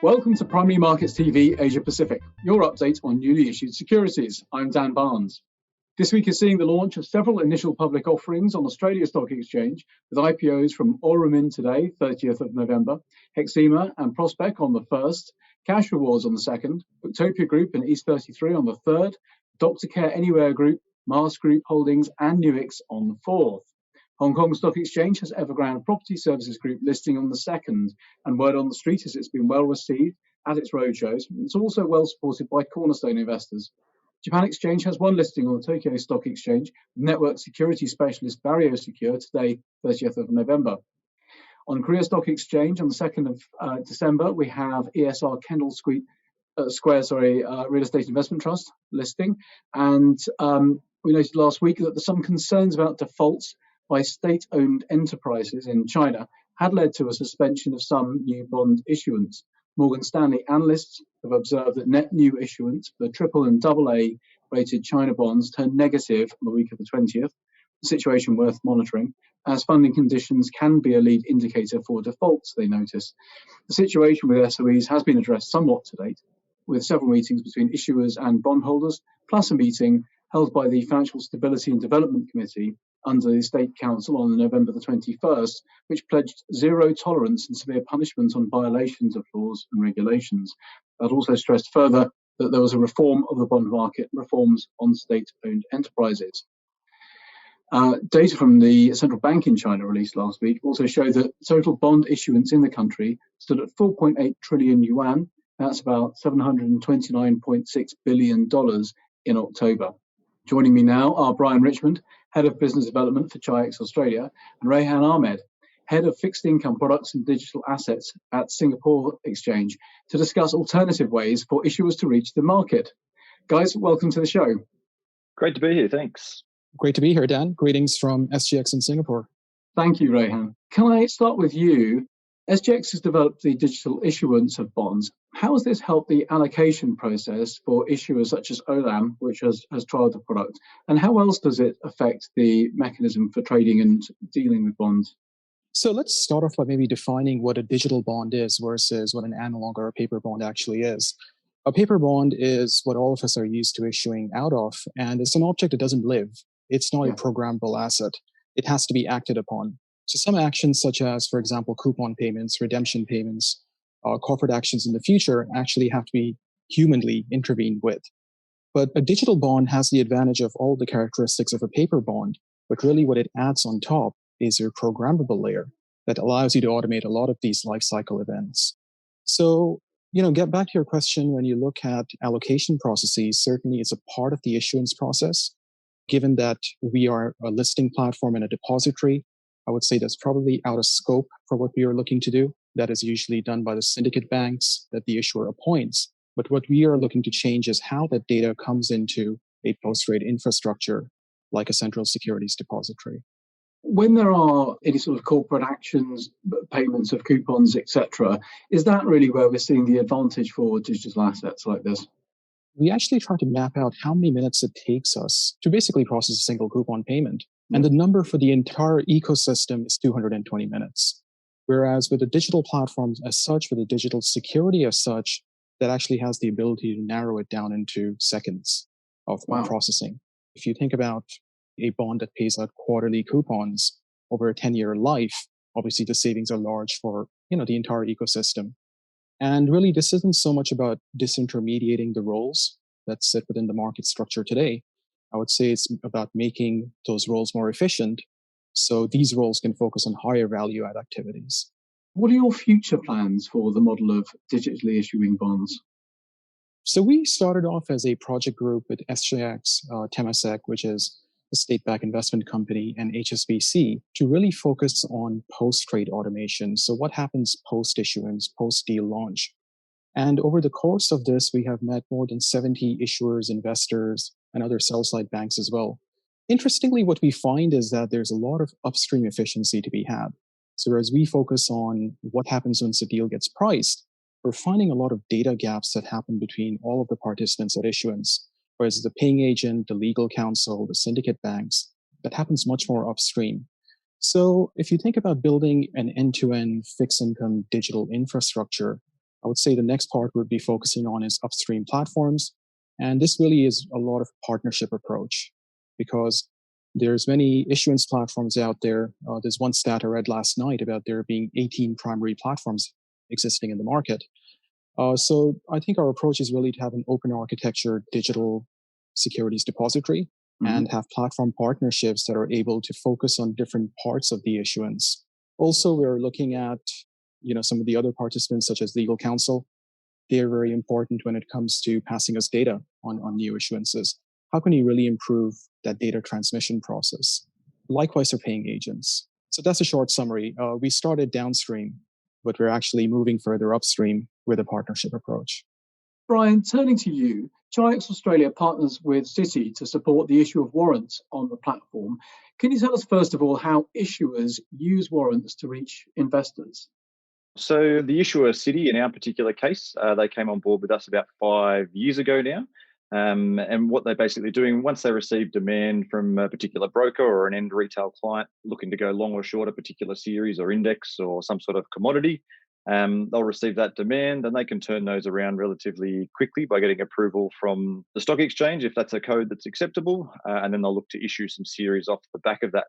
Welcome to Primary Markets TV Asia Pacific, your update on newly issued securities. I'm Dan Barnes. This week is seeing the launch of several initial public offerings on Australia Stock Exchange, with IPOs from Aurumin today, 30th of November, Hexima and Prospech on the 1st, Cashrewards on the 2nd, Booktopia Group and East 33 on the 3rd, Dr. Care Anywhere Group, MAAS Group Holdings and Nuix on the 4th. Hong Kong Stock Exchange has Evergrande Property Services Group listing on the 2nd, and word on the street is it's been well received at its roadshows. It's also well supported by cornerstone investors. Japan Exchange has one listing on the Tokyo Stock Exchange, with network security specialist Vario Secure today, 30th of November. On Korea Stock Exchange on the 2nd of December, we have ESR Kendall Square Real Estate Investment Trust listing, and we noted last week that there's some concerns about defaults by state-owned enterprises in China had led to a suspension of some new bond issuance. Morgan Stanley analysts have observed that net new issuance for triple and double A rated China bonds turned negative on the week of the 20th, a situation worth monitoring, as funding conditions can be a lead indicator for defaults, they notice. The situation with SOEs has been addressed somewhat to date, with several meetings between issuers and bondholders, plus a meeting held by the Financial Stability and Development Committee under the State Council on November the 21st, which pledged zero tolerance and severe punishment on violations of laws and regulations. That also stressed further that there was a reform of the bond market, reforms on state-owned enterprises. Data from the central bank in China released last week also showed that total bond issuance in the country stood at 4.8 trillion yuan. That's about $729.6 billion in October. Joining me now are Bryan Richmond, Head of Business Development for Chi-X Australia, and Rehan Ahmed, Head of Fixed Income Products and Digital Assets at Singapore Exchange, to discuss alternative ways for issuers to reach the market. Guys, welcome to the show. Great to be here, thanks. Great to be here, Dan. Greetings from SGX in Singapore. Thank you, Rehan. Can I start with you? SGX has developed the digital issuance of bonds. How has this helped the allocation process for issuers such as Aurumin, which has trialed the product? And how else does it affect the mechanism for trading and dealing with bonds? So let's start off by maybe defining what a digital bond is versus what an analog or a paper bond actually is. A paper bond is what all of us are used to issuing out of, and it's an object that doesn't live. It's not a programmable asset. It has to be acted upon. So some actions such as, for example, coupon payments, redemption payments, corporate actions in the future actually have to be humanly intervened with. But a digital bond has the advantage of all the characteristics of a paper bond, but really what it adds on top is a programmable layer that allows you to automate a lot of these life cycle events. So, get back to your question, when you look at allocation processes, certainly it's a part of the issuance process. Given that we are a listing platform and a depository, I would say that's probably out of scope for what we are looking to do. That is usually done by the syndicate banks that the issuer appoints. But what we are looking to change is how that data comes into a post-trade infrastructure like a central securities depository. When there are any sort of corporate actions, payments of coupons, etc., is that really where we're seeing the advantage for digital assets like this? We actually try to map out how many minutes it takes us to basically process a single coupon payment. And the number for the entire ecosystem is 220 minutes. Whereas with the digital platforms as such, with the digital security as such, that actually has the ability to narrow it down into seconds of processing. If you think about a bond that pays out quarterly coupons over a 10-year life, obviously the savings are large for the entire ecosystem. And really, this isn't so much about disintermediating the roles that sit within the market structure today. I would say it's about making those roles more efficient so these roles can focus on higher value add activities. What are your future plans for the model of digitally issuing bonds? So we started off as a project group with SGX, Temasek, which is a state-backed investment company, and HSBC to really focus on post-trade automation. So what happens post-issuance, post-deal launch? And over the course of this, we have met more than 70 issuers, investors, and other sell-side banks as well. Interestingly, what we find is that there's a lot of upstream efficiency to be had. So as we focus on what happens once a deal gets priced, we're finding a lot of data gaps that happen between all of the participants at issuance, whereas the paying agent, the legal counsel, the syndicate banks, that happens much more upstream. So if you think about building an end-to-end fixed income digital infrastructure, I would say the next part we'd be focusing on is upstream platforms. And this really is a lot of partnership approach because there's many issuance platforms out there. There's one stat I read last night about there being 18 primary platforms existing in the market. So I think our approach is really to have an open architecture digital securities depository and have platform partnerships that are able to focus on different parts of the issuance. Also, we're looking at some of the other participants, such as legal counsel. They're very important when it comes to passing us data on new issuances. How can you really improve that data transmission process? Likewise, for paying agents. So that's a short summary. We started downstream, but we're actually moving further upstream with a partnership approach. Bryan, turning to you, Chi-X Australia partners with Citi to support the issue of warrants on the platform. Can you tell us, first of all, how issuers use warrants to reach investors? So the issuer Citi, in our particular case, they came on board with us about 5 years ago now. And what they're basically doing, once they receive demand from a particular broker or an end retail client looking to go long or short a particular series or index or some sort of commodity, they'll receive that demand and they can turn those around relatively quickly by getting approval from the stock exchange if that's a code that's acceptable, and then they'll look to issue some series off the back of that.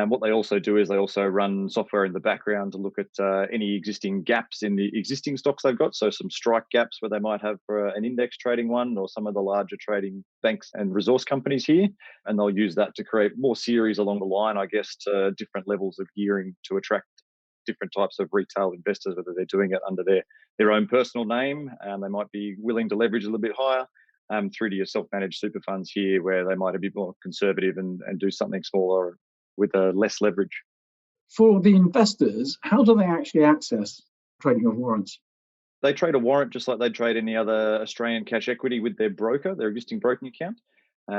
What they also do is they also run software in the background to look at any existing gaps in the existing stocks they've got. So some strike gaps where they might have for an index trading one or some of the larger trading banks and resource companies here. And they'll use that to create more series along the line, I guess, to different levels of gearing to attract different types of retail investors, whether they're doing it under their own personal name and they might be willing to leverage a little bit higher, through to your self-managed super funds here where they might be more conservative and do something smaller with less leverage. For the investors, how do they actually access trading of warrants? They trade a warrant just like they'd trade any other Australian cash equity with their broker, their existing broking account.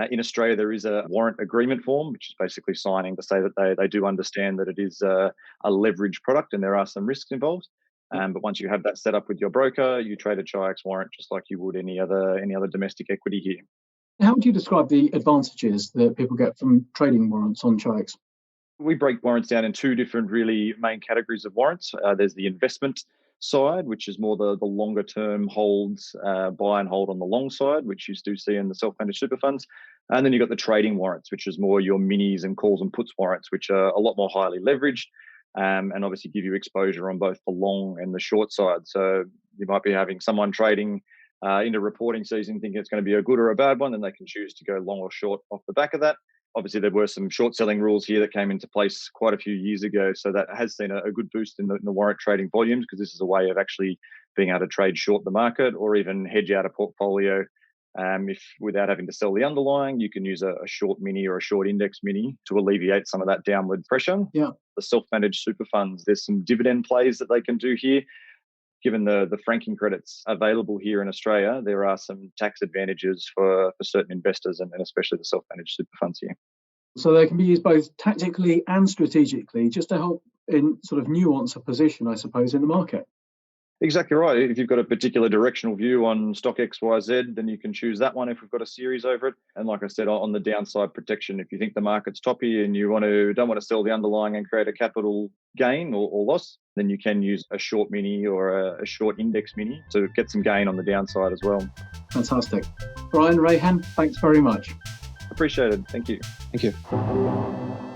In Australia, there is a warrant agreement form, which is basically signing to say that they do understand that it is a leverage product and there are some risks involved. But once you have that set up with your broker, you trade a Chi-X warrant just like you would any other domestic equity here. How would you describe the advantages that people get from trading warrants on Chi-X? We break warrants down in 2 different really main categories of warrants. There's the investment side, which is more the longer term holds, buy and hold on the long side, which you do see in the self-managed super funds. And then you've got the trading warrants, which is more your minis and calls and puts warrants, which are a lot more highly leveraged and obviously give you exposure on both the long and the short side. So you might be having someone trading into reporting season thinking it's going to be a good or a bad one, and they can choose to go long or short off the back of that. Obviously, there were some short selling rules here that came into place quite a few years ago. So that has seen a good boost in the warrant trading volumes because this is a way of actually being able to trade short the market or even hedge out a portfolio. If without having to sell the underlying, you can use a short mini or a short index mini to alleviate some of that downward pressure. Yeah. The self-managed super funds, there's some dividend plays that they can do here. Given the franking credits available here in Australia, there are some tax advantages for certain investors and especially the self-managed super funds here. So they can be used both tactically and strategically just to help in sort of nuance a position, I suppose, in the market. Exactly right. If you've got a particular directional view on stock XYZ, then you can choose that one if we've got a series over it. And like I said, on the downside protection, if you think the market's toppy and you don't want to sell the underlying and create a capital gain or loss, then you can use a short mini or a short index mini to get some gain on the downside as well. Fantastic. Bryan, Rehan, thanks very much. Appreciate it. Thank you. Thank you.